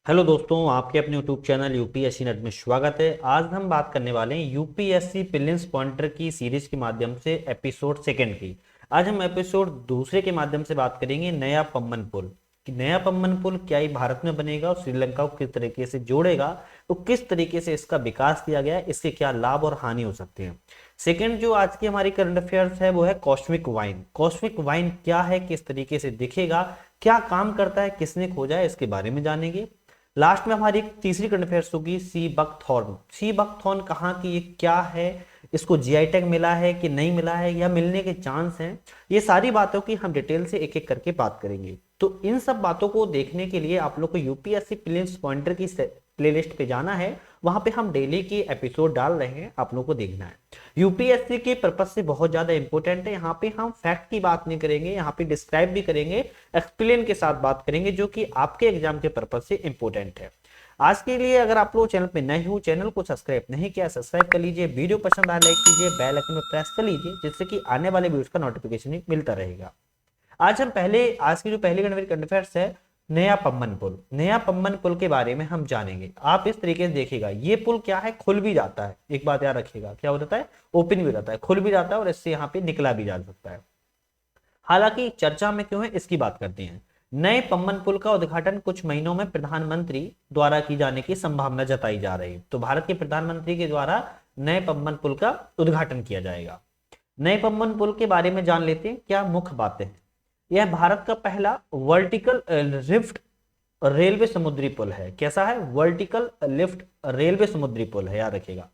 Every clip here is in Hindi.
हेलो दोस्तों, आपके अपने यूट्यूब चैनल यूपीएससी नेट में स्वागत है। आज हम बात करने वाले हैं यूपीएससी प्रीलिम्स पॉइंटर की सीरीज के माध्यम से एपिसोड सेकंड की। आज हम एपिसोड दूसरे के माध्यम से बात करेंगे नया पम्बन पुल कि नया पम्बन पुल क्या ही भारत में बनेगा और श्रीलंका को किस तरीके से जोड़ेगा, तो किस तरीके से इसका विकास किया गया है, इसके क्या लाभ और हानि हो सकते हैं। सेकंड जो आज की हमारी करंट अफेयर्स है वो है कॉस्मिक वाइन। कॉस्मिक वाइन क्या है, किस तरीके से दिखेगा, क्या काम करता है, किसने खोजा है, इसके बारे में जानेंगे। लास्ट में हमारी एक तीसरी करंट अफेयर्स होगी सी बकथॉर्न। सी बकथॉर्न कहाँ की, ये क्या है, इसको जीआई टैग मिला है कि नहीं मिला है या मिलने के चांस हैं, ये सारी बातों की हम डिटेल से एक एक करके बात करेंगे। तो इन सब बातों को देखने के लिए आप लोग को यूपीएससी प्रीलिम्स पॉइंटर की प्लेलिस्ट पे जाना है। वहां पे हम डेली की एपिसोड डाल रहे हैं, आप लोग को देखना है। यूपीएससी के पर्पज से बहुत ज्यादा इंपॉर्टेंट है। यहाँ पे हम फैक्ट की बात नहीं करेंगे, यहाँ पे डिस्क्राइब भी करेंगे, एक्सप्लेन के साथ बात करेंगे, जो कि आपके एग्जाम के पर्पज से इंपॉर्टेंट है। आज के लिए अगर आप लोग चैनल पे नए हो, चैनल को सब्सक्राइब नहीं किया, सब्सक्राइब कर लीजिए। वीडियो पसंद आए लाइक कीजिए, बेल आइकन में प्रेस कर लीजिए, जिससे कि आने वाले वीडियोस का नोटिफिकेशन मिलता रहेगा। आज की जो पहली करंट अफेयर्स है नया पम्बन पुल। नया पम्बन पुल के बारे में हम जानेंगे। आप इस तरीके से देखिएगा, ये पुल क्या है, खुल भी जाता है। एक बात याद रखिएगा, क्या हो जाता है, ओपन भी हो जाता है, खुल भी जाता है और इससे यहाँ पे निकला भी जा सकता है। हालांकि चर्चा में क्यों है इसकी बात करते हैं। नए पम्बन पुल का उद्घाटन कुछ महीनों में प्रधानमंत्री द्वारा की जाने की संभावना जताई जा रही है। तो भारत के प्रधानमंत्री के द्वारा नए पम्बन पुल का उद्घाटन किया जाएगा। नए पम्बन पुल के बारे में जान लेते हैं, क्या मुख्य बातें हैं। यह भारत का पहला वर्टिकल लिफ्ट रेलवे समुद्री पुल है। कैसा है, वर्टिकल लिफ्ट रेलवे समुद्री पुल है, याद रखिएगा।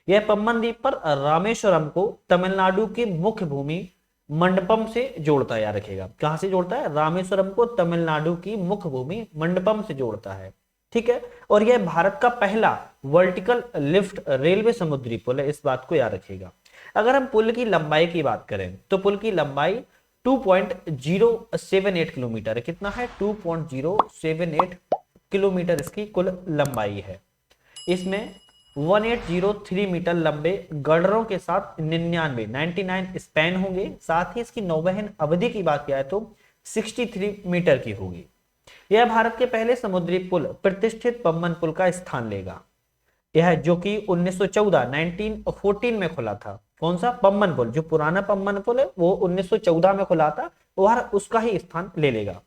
यह पम्बन द्वीप पर रामेश्वरम को तमिलनाडु की मुख्य भूमि मंडपम से जोड़ता है। याद रखिएगा, कहां से जोड़ता है, रामेश्वरम को तमिलनाडु की मुख्य भूमि मंडपम से जोड़ता है। ठीक है, और यह भारत का पहला वर्टिकल लिफ्ट रेलवे समुद्री पुल है, इस बात को याद रखिएगा। अगर हम पुल की लंबाई की बात करें तो पुल की लंबाई 2.078 किलोमीटर है। कितना है, 2.078 किलोमीटर इसकी कुल लंबाई है। इसमें 1803 मीटर लंबे गर्डरों के साथ 99 स्पैन होंगे। साथ ही इसकी नौवहन अवधि की बात किया है तो 63 मीटर की होगी। यह भारत के पहले समुद्री पुल प्रतिष्ठित पम्बन पुल का स्थान लेगा। यह जो कि 1914 में खुला था। कौन सा, पम्बन पुल, जो पुराना पम्बन पुल है वो 1914 में खुला था, वह उसका ही स्थान ले लेगा।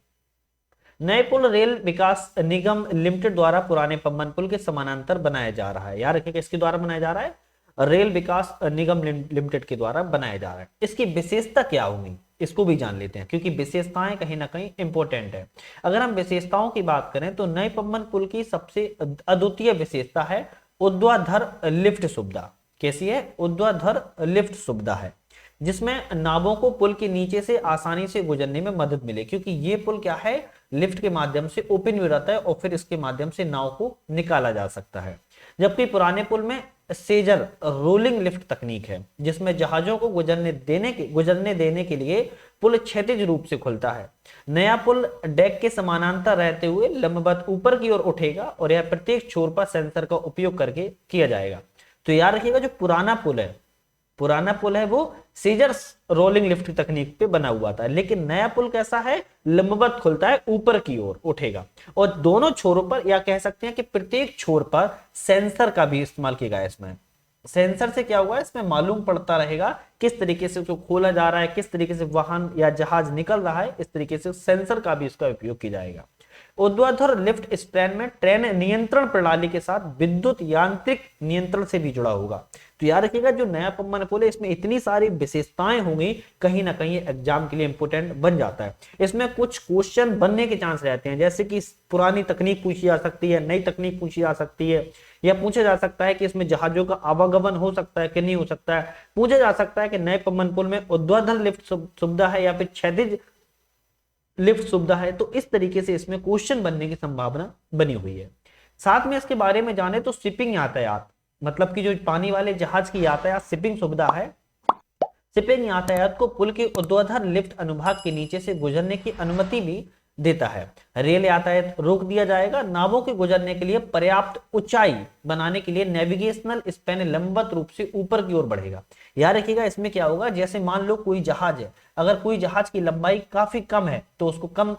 नए पुल रेल विकास निगम लिमिटेड द्वारा पुराने पम्बन पुल के समानांतर बनाया जा रहा है। याद रखिए, किसके द्वारा बनाया जा रहा है, रेल विकास निगम लिमिटेड के द्वारा बनाया जा रहा है। इसकी विशेषता क्या होगी, इसको भी जान लेते हैं, क्योंकि विशेषताएं कहीं ना कहीं इंपॉर्टेंट है। अगर हम विशेषताओं की बात करें तो नए पम्बन पुल की सबसे अद्वितीय विशेषता है ऊर्ध्वाधर लिफ्ट सुविधा। कैसी है, ऊर्ध्वाधर लिफ्ट सुविधा है, जिसमें नावों को पुल के नीचे से आसानी से गुजरने में मदद मिले, क्योंकि ये पुल क्या है, लिफ्ट के माध्यम से ओपन भी रहता है और फिर इसके माध्यम से नाव को निकाला जा सकता है। जबकि पुराने पुल में सेजर रोलिंग लिफ्ट तकनीक है, जिसमें जहाजों को गुजरने देने के लिए पुल क्षैतिज रूप से खुलता है। नया पुल डेक के समानांतर रहते हुए लंबवत ऊपर की ओर उठेगा और यह प्रत्येक छोर पर सेंसर का उपयोग करके किया जाएगा। तो याद रखिएगा, जो पुराना पुल है वो सीजर रोलिंग लिफ्ट तकनीक पे बना हुआ था, लेकिन नया पुल कैसा है, लंबवत खुलता है, ऊपर की ओर उठेगा और दोनों छोरों पर, या कह सकते हैं कि प्रत्येक छोर पर सेंसर का भी इस्तेमाल किया गया। इसमें सेंसर से क्या हुआ, इसमें मालूम पड़ता रहेगा किस तरीके से उसको खोला जा रहा है, किस तरीके से वाहन या जहाज निकल रहा है, इस तरीके से सेंसर का भी इसका उपयोग किया जाएगा। ऊर्ध्वाधर लिफ्ट स्पैन में ट्रेन नियंत्रण प्रणाली के साथ विद्युत यांत्रिक नियंत्रण से भी जुड़ा होगा। तो याद रखिएगा, जो नया पम्बन पुल है इसमें इतनी सारी विशेषताएं होंगी, कहीं ना कहीं एग्जाम के लिए इंपोर्टेंट बन जाता है। इसमें कुछ क्वेश्चन बनने के चांस रहते हैं, जैसे कि पुरानी तकनीक पूछी जा सकती है, नई तकनीक पूछी जा सकती है, या पूछा जा सकता है कि इसमें जहाजों का आवागमन हो सकता है कि नहीं हो सकता है। पूछा जा सकता है कि नए पम्बन पुल में ऊर्ध्वाधर लिफ्ट सुविधा है या फिर क्षैतिज लिफ्ट सुविधा है। तो इस तरीके से इसमें क्वेश्चन बनने की संभावना बनी हुई है। साथ में इसके बारे में जाने तो शिपिंग यातायात, मतलब कि जो पानी वाले जहाज की यातायात शिपिंग सुविधा है, शिपिंग यातायात को पुल के ऊर्ध्वाधर लिफ्ट अनुभाग के नीचे से गुजरने की अनुमति भी देता है। रेल यातायात रोक दिया जाएगा। नावों के गुजरने के लिए पर्याप्त ऊंचाई बनाने के लिए नेविगेशनल स्पैन लंबवत रूप से ऊपर की ओर बढ़ेगा। याद रखिएगा, इसमें क्या होगा, जैसे मान लो कोई जहाज है, अगर कोई जहाज की लंबाई काफी कम है तो उसको कम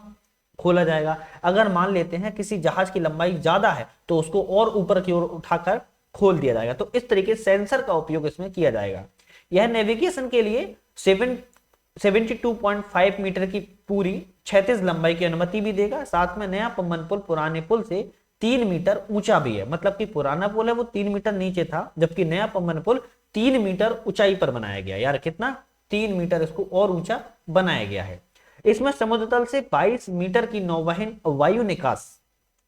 खोला जाएगा। अगर मान लेते हैं किसी जहाज की लंबाई ज्यादा है तो उसको और ऊपर की ओर उठाकर खोल दिया जाएगा। तो इस तरीके से सेंसर का उपयोग इसमें किया जाएगा। यह नेविगेशन के लिए 72.5 मीटर की पूरी 36 लंबाई की अनुमति भी देगा। साथ में नया पम्बन पुल पुराने पुल से 3 मीटर ऊंचा भी है। मतलब कि पुराना पुल है वो 3 मीटर नीचे था, जबकि नया पम्बन पुल 3 मीटर ऊंचाई पर बनाया गया। यार कितना, 3 मीटर इसको और ऊंचा बनाया गया है। इसमें समुद्र तल से 22 मीटर की नौवहन वायु निकास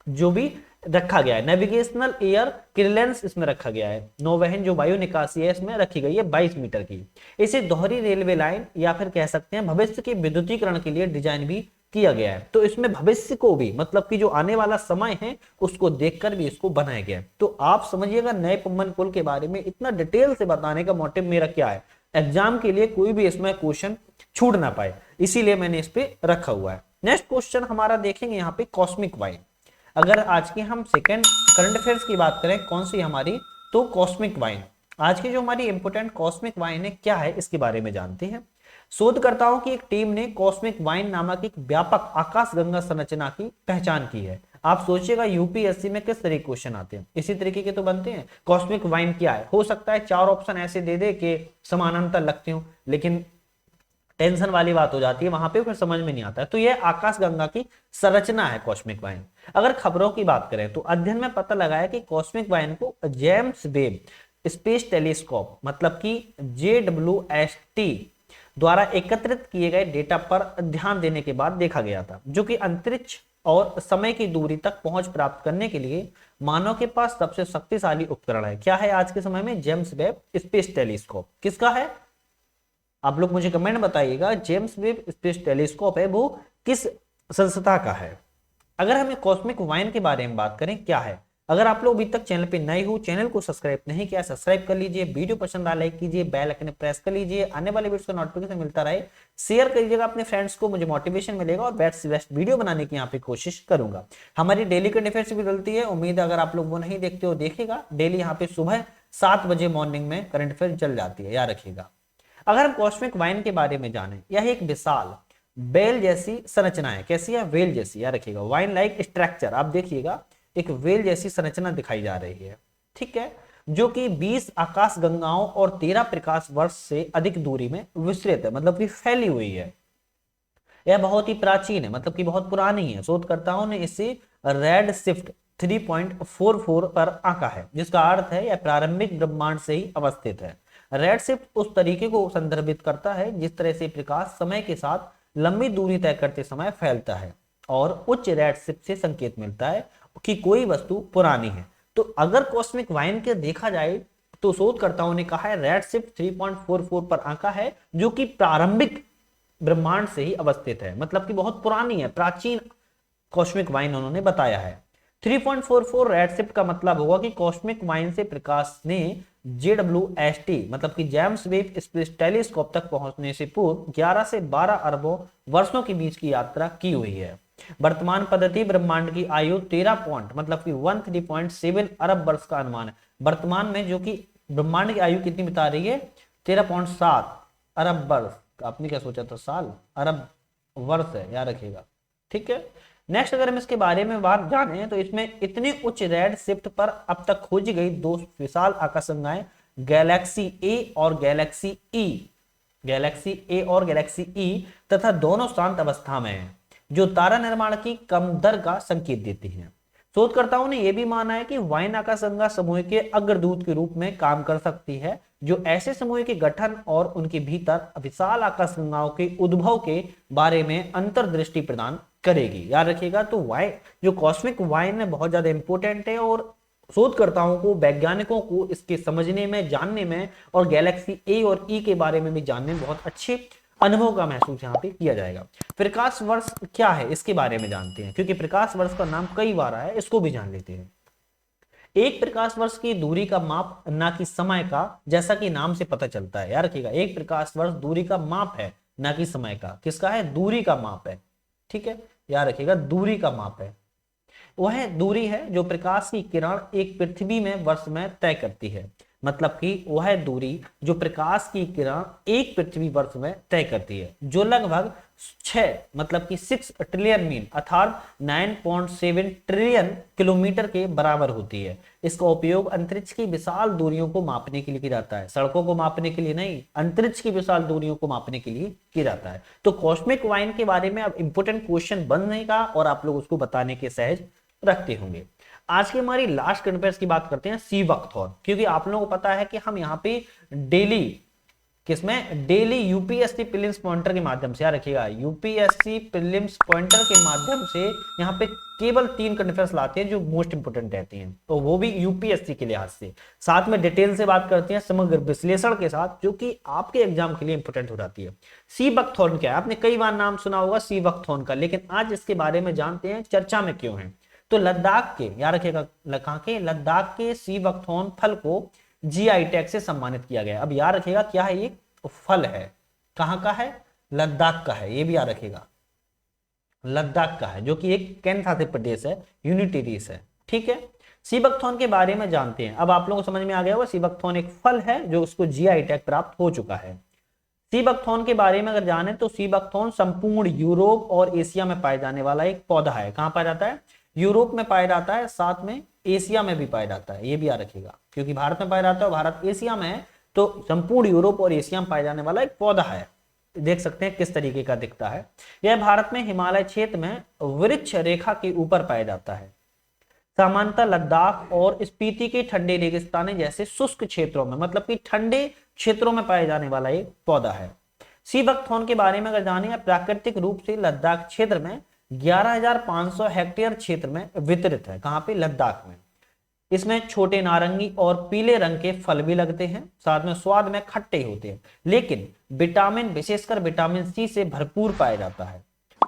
जो भी रखा गया है। नेविगेशनल एयर क्लियरेंस इसमें रखा गया है। नौवहन जो वायु निकासी है इसमें रखी गई है 22 मीटर की। इसे दोहरी रेलवे लाइन या फिर कह सकते हैं भविष्य के विद्युतीकरण के लिए डिजाइन भी किया गया है। तो इसमें भविष्य को भी, मतलब कि जो आने वाला समय है उसको देखकर भी इसको बनाया गया है। तो आप समझिएगा नए पम्बन पुल के बारे में इतना डिटेल से बताने का मोटिव मेरा क्या है, एग्जाम के लिए कोई भी इसमें क्वेश्चन छूट ना पाए, इसीलिए मैंने इस पे रखा हुआ है। नेक्स्ट क्वेश्चन हमारा देखेंगे यहाँ पे कॉस्मिक वाइन। अगर आज की हम सेकंड करंट अफेयर्स की बात करें कौन सी हमारी, तो कॉस्मिक वाइन। आज की जो हमारी इंपोर्टेंट कॉस्मिक वाइन है क्या है इसके बारे में जानते हैं। शोधकर्ताओं की एक टीम ने कॉस्मिक वाइन नामक एक व्यापक आकाशगंगा संरचना की पहचान की है। आप सोचिएगा यूपीएससी में किस तरह के क्वेश्चन आते हैं, इसी तरीके के तो बनते हैं। कॉस्मिक वाइन क्या है, हो सकता है 4 ऑप्शन ऐसे दे दे कि समानांतर लगते हो, लेकिन टेंशन वाली बात हो जाती है वहां पे, फिर समझ में नहीं आता है। तो यह आकाशगंगा की संरचना है कॉस्मिक वाइन। अगर खबरों की बात करें तो अध्ययन में पता लगा है कि कॉस्मिक वाइन को जेम्स वेब स्पेस टेलीस्कोप मतलब कि JWST द्वारा एकत्रित किए गए डेटा पर ध्यान देने के बाद देखा गया था, जो कि अंतरिक्ष और समय की दूरी तक पहुंच प्राप्त करने के लिए मानव के पास सबसे शक्तिशाली उपकरण है। क्या है आज के समय में? James Webb space telescope. किसका है आप लोग मुझे कमेंट बताइएगा। जेम्स वेब स्पेस टेलीस्कोप है वो किस संस्था का है। अगर हमें कॉस्मिक वाइन के बारे में बात करें क्या है, अगर आप लोग अभी तक चैनल पे नए हो, चैनल को सब्सक्राइब नहीं किया सब्सक्राइब कर लीजिए, वीडियो पसंद आया लाइक कीजिए, बेल आइकन प्रेस कर लीजिए, आने वाले वीडियो का नोटिफिकेशन मिलता रहे, शेयर करिएगा अपने फ्रेंड्स को, मुझे मोटिवेशन मिलेगा और बेस्ट से बेस्ट वीडियो बनाने की यहाँ पे कोशिश करूंगा। हमारी डेली करंट अफेयर्स भी डलती है, उम्मीद है अगर आप लोग वो नहीं देखते हो देखेगा। डेली यहाँ पे सुबह 7 बजे मॉर्निंग में करंट अफेयर चल जाती है, याद रखिएगा। अगर हम कॉस्मिक वाइन के बारे में जाने, यह एक विशाल वेल जैसी संरचना है। कैसी है? वेल जैसी, याद रखिएगा। वाइन लाइक स्ट्रक्चर, आप देखिएगा एक वेल जैसी संरचना दिखाई जा रही है, ठीक है, जो कि 20 आकाश गंगाओं और 13 प्रकाश वर्ष से अधिक दूरी में विस्तृत है, मतलब कि फैली हुई है। यह बहुत ही प्राचीन है, मतलब कि बहुत पुरानी है। शोधकर्ताओं ने इसे रेड शिफ्ट 3.44 पर आंका है, जिसका अर्थ है यह प्रारंभिक ब्रह्मांड से ही अवस्थित है। रेड शिफ्ट उस तरीके को संदर्भित करता है जिस तरह से प्रकाश समय के साथ लंबी दूरी तय करते समय फैलता है, और उच्च रेड शिफ्ट से संकेत मिलता है कि कोई वस्तु पुरानी है। तो अगर कॉस्मिक वाइन के देखा जाए तो शोधकर्ताओं ने कहा है रेड शिफ्ट 3.44 पर आंका है, जो कि प्रारंभिक ब्रह्मांड से ही अवस्थित है, मतलब कि बहुत पुरानी है, प्राचीन कॉस्मिक वाइन उन्होंने बताया है। 3.44 रेड शिफ्ट का मतलब होगा कि कॉस्मिक वाइन से प्रकाश ने JWST मतलब कि जेम्स वेब स्पेस टेलीस्कोप तक पहुंचने से पूर्व 11 से 12 अरबों वर्षों के बीच की यात्रा की हुई है। वर्तमान पद्धति ब्रह्मांड की आयु 13 पॉइंट मतलब कि 13.7 अरब वर्ष का अनुमान है। वर्तमान में जो कि ब्रह्मांड की आयु कितनी बता रही है? 13.7 अरब वर्ष। आपने क्या सोचा था? साल, अरब वर्ष है, याद रखिएगा, ठीक है। नेक्स्ट अगर हम इसके बारे में बात जाने तो इसमें इतनी उच्च रेड शिफ्ट पर अब तक खोजी गई 2 विशाल आकाशगंगाएं गैलेक्सी ए और गैलेक्सी ई तथा दोनों शांत अवस्था में हैं, जो तारा निर्माण की कम दर का संकेत देती हैं। शोधकर्ताओं ने यह भी माना है कि वाइन आकाशगंगा समूह के अग्रदूत के रूप में काम कर सकती है, जो ऐसे समूह के गठन और उनके भीतर विशाल आकाशगंगाओं के उद्भव के बारे में अंतर्दृष्टि प्रदान करेगी। याद रखिएगा। तो वाइन जो कॉस्मिक वाइन है बहुत ज्यादा इंपॉर्टेंट है, और शोधकर्ताओं को, वैज्ञानिकों को इसके समझने में, जानने में और गैलेक्सी ए और ई के बारे में भी जानने में बहुत अच्छे अनुभव का महसूस यहाँ पे किया जाएगा। प्रकाश वर्ष क्या है इसके बारे में जानते हैं, क्योंकि प्रकाश वर्ष का नाम कई बार आया है, इसको भी जान लेते हैं। एक प्रकाश वर्ष की दूरी का माप, ना कि समय का, जैसा कि नाम से पता चलता है। याद रखिएगा, एक प्रकाश वर्ष दूरी का माप है, ना कि समय का। किसका है? दूरी का माप है, ठीक है, याद रखिएगा, दूरी का माप है। वह दूरी है जो प्रकाश की किरण एक पृथ्वी में वर्ष में तय करती है, मतलब कि वह दूरी जो प्रकाश की किरण एक पृथ्वी वर्ष में तय करती है, जो लगभग 6 मतलब कि 6 ट्रिलियन मील अर्थात 9.7 ट्रिलियन किलोमीटर के बराबर होती है। इसका उपयोग अंतरिक्ष की विशाल दूरियों को मापने के लिए किया जाता है, सड़कों को मापने के लिए नहीं, अंतरिक्ष की विशाल दूरियों को मापने के लिए किया जाता है। तो कॉस्मिक वाइन के बारे में अब इंपोर्टेंट क्वेश्चन बनेगा और आप लोग उसको बताने के सहज रखते होंगे। आज की हमारी लास्ट करंट अफेयर्स की बात करते हैं सीवकथॉर्न, क्योंकि आप लोगों को पता है कि हम यहाँ पे डेली यूपीएससी प्रीलिम्स पॉइंटर के माध्यम से, याद रखिएगा यूपीएससी प्रीलिम्स पॉइंटर के माध्यम से यहाँ पे केवल 3 करंट अफेयर्स लाते हैं जो मोस्ट इंपोर्टेंट रहती हैं, तो वो भी यूपीएससी के लिहाज से, साथ में डिटेल से बात करते हैं समग्र विश्लेषण के साथ, जो कि आपके एग्जाम के लिए इंपोर्टेंट हो जाती है। सीवकथॉर्न क्या है? आपने कई बार नाम सुना होगा सीवकथॉर्न का, लेकिन आज इसके बारे में जानते हैं चर्चा में क्यों है। तो लद्दाख के, याद रखिएगा लद्दाख के सीवकथॉर्न फल को जीआई टैग से सम्मानित किया गया। अब याद रखिएगा क्या है, ये फल है, कहां का है? लद्दाख का है, ये भी याद रखिएगा लद्दाख का है, जो कि एक केंद्रशासित प्रदेश है, यूनिटेरियस है। ठीक है, सीवकथॉर्न के बारे में जानते हैं। अब आप लोगों को समझ में आ गया होगा सीवकथॉर्न एक फल है जो उसको जीआई टैग प्राप्त हो चुका है। सीवकथॉर्न के बारे में अगर जाने तो सीवकथॉर्न संपूर्ण यूरोप और एशिया में पाया जाने वाला एक पौधा है। कहां पाया जाता है? यूरोप में पाया जाता है, साथ में एशिया में भी पाया जाता है, ये भी याद रखिएगा, क्योंकि भारत में पाया जाता है और भारत एशिया में है, तो संपूर्ण यूरोप और एशिया में पाया जाने वाला एक पौधा है। देख सकते हैं किस तरीके का दिखता है। यह भारत में हिमालय क्षेत्र में वृक्ष रेखा के ऊपर पाया जाता है। सामान्यतः लद्दाख और स्पीति के ठंडे रेगिस्तानी जैसे शुष्क क्षेत्रों में, मतलब कि ठंडे क्षेत्रों में पाए जाने वाला एक पौधा है। सीवकथॉर्न के बारे में अगर जाने, प्राकृतिक रूप से लद्दाख क्षेत्र में 11,500 हेक्टेयर क्षेत्र में वितरित है। कहां पे? लद्दाख में। इसमें छोटे नारंगी और पीले रंग के फल भी लगते हैं, साथ में स्वाद में खट्टे होते हैं, लेकिन विटामिन, विशेषकर विटामिन सी से भरपूर पाया जाता है।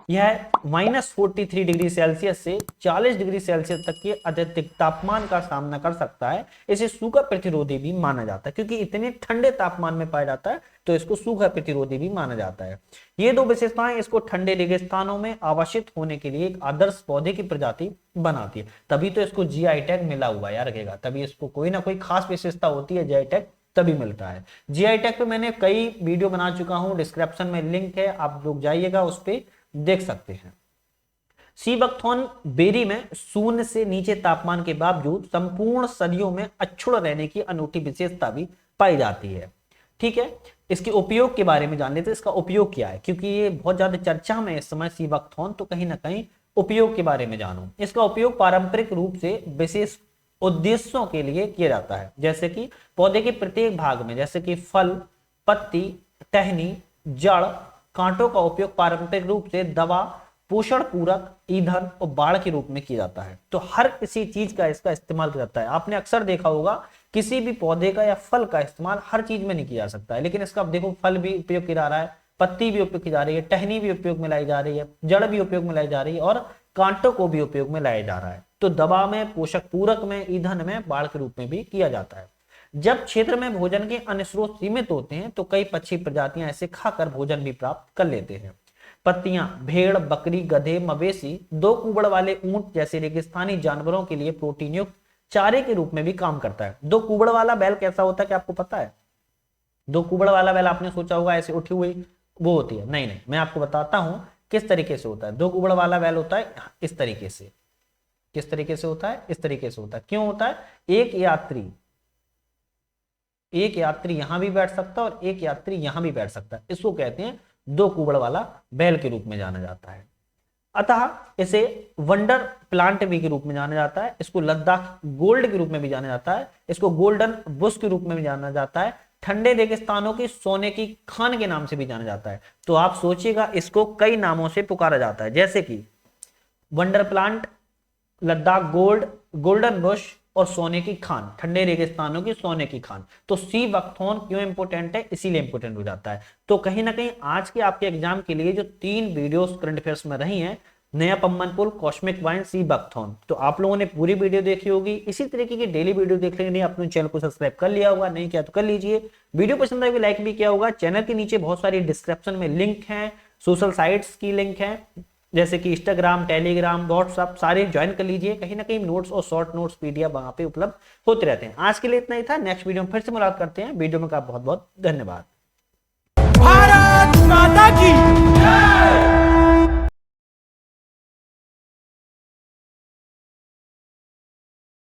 यह -43 डिग्री सेल्सियस से 40 डिग्री सेल्सियस तक के अत्यधिक तापमान का सामना कर सकता है। इसे सूखा प्रतिरोधी भी माना जाता है, क्योंकि इतने ठंडे तापमान में पाया जाता है तो इसको सूखा प्रतिरोधी भी माना जाता है। ये दो विशेषताएं इसको ठंडे रेगिस्तानों में आवासित होने के लिए एक आदर्श पौधे की प्रजाति बनाती है, तभी तो इसको जीआई टैग मिला हुआ है, याद रखिएगा, तभी इसको कोई ना कोई खास विशेषता होती है, जीआई टैग तभी मिलता है। जीआई टैग पे मैंने कई वीडियो बना चुका हूं, डिस्क्रिप्शन में लिंक है, आप लोग जाइएगा उस पर देख सकते हैं। सीवकथॉर्न बेरी में शून्य से नीचे तापमान के बावजूद संपूर्ण सदियों में अक्षुण्ण रहने की अनूठी विशेषता भी पाई जाती है। ठीक है, इसके उपयोग के बारे में जान लेते हैं। इसका उपयोग क्या है, क्योंकि ये बहुत ज्यादा चर्चा में इस समय सीवकथॉर्न, तो कहीं ना कहीं उपयोग के बारे में जानो। इसका उपयोग पारंपरिक रूप से विशेष उद्देश्यों के लिए किया जाता है, जैसे कि पौधे के प्रत्येक भाग में, जैसे कि फल, पत्ती, टहनी, जड़, कांटों का उपयोग पारंपरिक रूप से दवा, पोषण पूरक, ईंधन और बाड़ के रूप में किया जाता है। तो हर किसी चीज का इसका इस्तेमाल किया जाता है। आपने अक्सर देखा होगा किसी भी पौधे का या फल का इस्तेमाल हर चीज में नहीं किया जा सकता है, लेकिन इसका आप देखो फल भी उपयोग किया जा रहा है, पत्ती भी उपयोग की जा रही है, टहनी भी उपयोग में लाई जा रही है, जड़ भी उपयोग में लाई जा रही है और कांटों को भी उपयोग में लाया जा रहा है। तो दवा में, पोषक पूरक में, ईंधन में, बाड़ के रूप में भी किया जाता है। जब क्षेत्र में भोजन के अन्य स्रोत सीमित होते हैं तो कई पक्षी प्रजातियां ऐसे खाकर भोजन भी प्राप्त कर लेते हैं। पत्तियां भेड़, बकरी, गधे, मवेशी, 2 कुबड़ वाले ऊंट जैसे रेगिस्तानी जानवरों के लिए प्रोटीन युक्त चारे के रूप में भी काम करता है। 2 कुबड़ वाला बैल कैसा होता है, क्या आपको पता है? 2 कुबड़ वाला बैल आपने सोचा होगा ऐसे उठी हुई वो होती है, नहीं नहीं, मैं आपको बताता हूं किस तरीके से होता है। 2 कुबड़ वाला बैल होता है इस तरीके से। किस तरीके से होता है? इस तरीके से होता है। क्यों होता है? एक यात्री यहां भी बैठ सकता है और एक यात्री यहां भी बैठ सकता है, इसको कहते हैं 2 कुबड़ वाला बैल के रूप में जाना जाता है। अतः इसे वंडर प्लांट भी के रूप में जाना जाता है। इसको लद्दाख गोल्ड के रूप में भी जाना जाता है। इसको गोल्डन बुश के रूप में भी जाना जाता है। ठंडे रेगिस्तानों की सोने की खान के नाम से भी जाना जाता है। तो आप सोचिएगा इसको कई नामों से पुकारा जाता है, जैसे कि wonder plant, Ladakh gold, golden Bush और सोने की खान, ठंडे रेगिस्तानों की सोने की खान। तो सीवकथॉर्न क्यों इंपोर्टेंट है? इसीलिए इंपोर्टेंट हो जाता है। तो कहीं ना कहीं आज के आपके एग्जाम के लिए जो 3 वीडियोस करंट अफेयर्स में रही हैं, नया पम्बन पुल, कॉस्मिक वाइन, सीवकथॉर्न, तो आप लोगों ने पूरी वीडियो देखी होगी। इसी तरीके की डेली वीडियो देखने के लिए अपने चैनल को सब्सक्राइब कर लिया होगा, नहीं किया तो कर लीजिए। वीडियो पसंद आएगी लाइक भी किया होगा। चैनल के नीचे बहुत सारी डिस्क्रिप्शन में लिंक है, सोशल साइट्स की लिंक है, जैसे कि इंस्टाग्राम, टेलीग्राम, व्हाट्सएप, सारे ज्वाइन कर लीजिए। कहीं ना कहीं नोट्स और शॉर्ट नोट्स पीडीएफ वहां पे उपलब्ध होते रहते हैं। आज के लिए इतना ही था, नेक्स्ट वीडियो में फिर से मुलाकात करते हैं। वीडियो में का बहुत बहुत धन्यवाद। भारत माता की